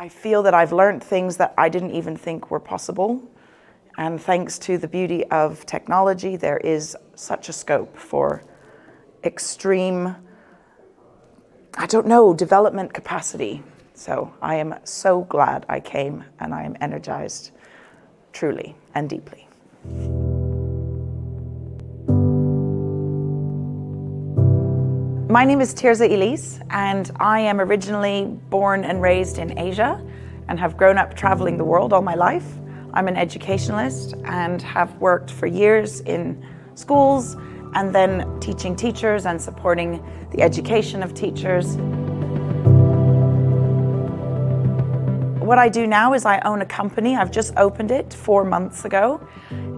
I feel that I've learned things that I didn't even think were possible. And thanks to the beauty of technology, there is such a scope for extreme, development capacity. So I am so glad I came, and I am energized truly and deeply. My name is Tirzah Elise, and I am originally born and raised in Asia and have grown up traveling the world all my life. I'm an educationalist and have worked for years in schools and then teaching teachers and supporting the education of teachers. What I do now is I own a company. I've just opened it 4 months ago,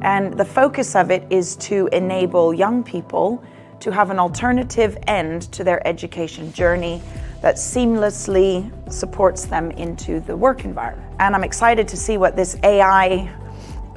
and the focus of it is to enable young people to have an alternative end to their education journey that seamlessly supports them into the work environment. And I'm excited to see what this AI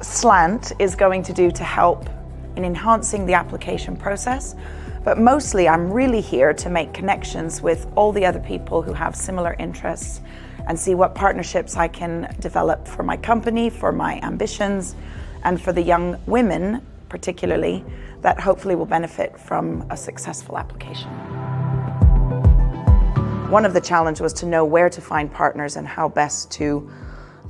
slant is going to do to help in enhancing the application process. But mostly I'm really here to make connections with all the other people who have similar interests and see what partnerships I can develop for my company, for my ambitions, and for the young women particularly, that hopefully will benefit from a successful application. One of the challenges was to know where to find partners and how best to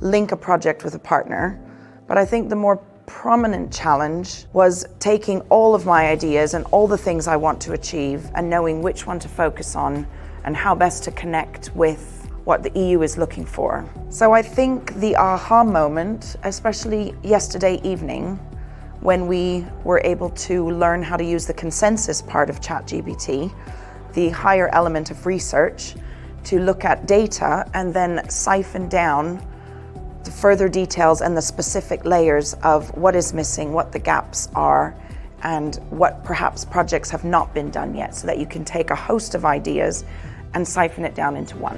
link a project with a partner. But I think the more prominent challenge was taking all of my ideas and all the things I want to achieve and knowing which one to focus on and how best to connect with what the EU is looking for. So I think the aha moment, especially yesterday evening, when we were able to learn how to use the consensus part of ChatGPT, the higher element of research, to look at data and then siphon down the further details and the specific layers of what is missing, what the gaps are, and what perhaps projects have not been done yet, so that you can take a host of ideas and siphon it down into one.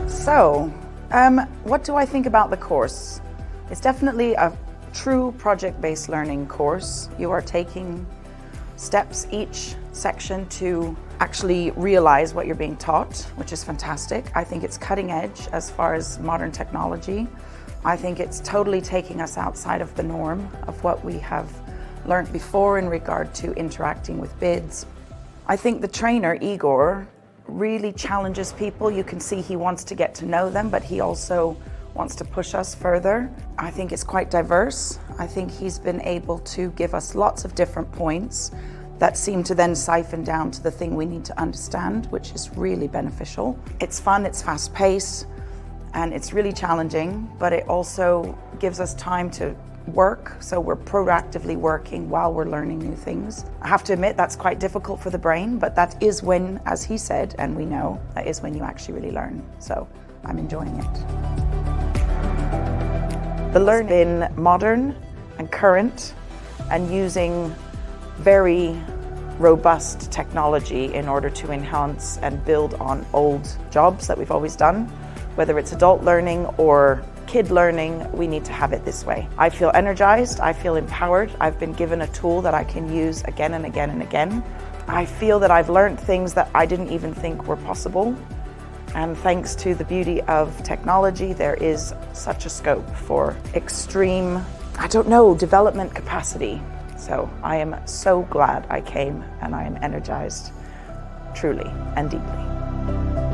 So, what do I think about the course? It's definitely a true project-based learning course. You are taking steps each section to actually realize what you're being taught, which is fantastic. I think it's cutting edge as far as modern technology. I think it's totally taking us outside of the norm of what we have learned before in regard to interacting with bids. I think the trainer, Igor, really challenges people. You can see he wants to get to know them, but he also wants to push us further. I think it's quite diverse. I think he's been able to give us lots of different points that seem to then siphon down to the thing we need to understand, which is really beneficial. It's fun, it's fast paced, and it's really challenging, but it also gives us time to work, so we're proactively working while we're learning new things. I have to admit that's quite difficult for the brain, but that is when, as he said, and we know, that is when you actually really learn. So I'm enjoying it. The learning has been modern and current and using very robust technology in order to enhance and build on old jobs that we've always done. Whether it's adult learning or kid learning, we need to have it this way. I feel energized, I feel empowered. I've been given a tool that I can use again and again and again. I feel that I've learned things that I didn't even think were possible. And thanks to the beauty of technology, there is such a scope for extreme, development capacity. So I am so glad I came, and I am energized truly and deeply.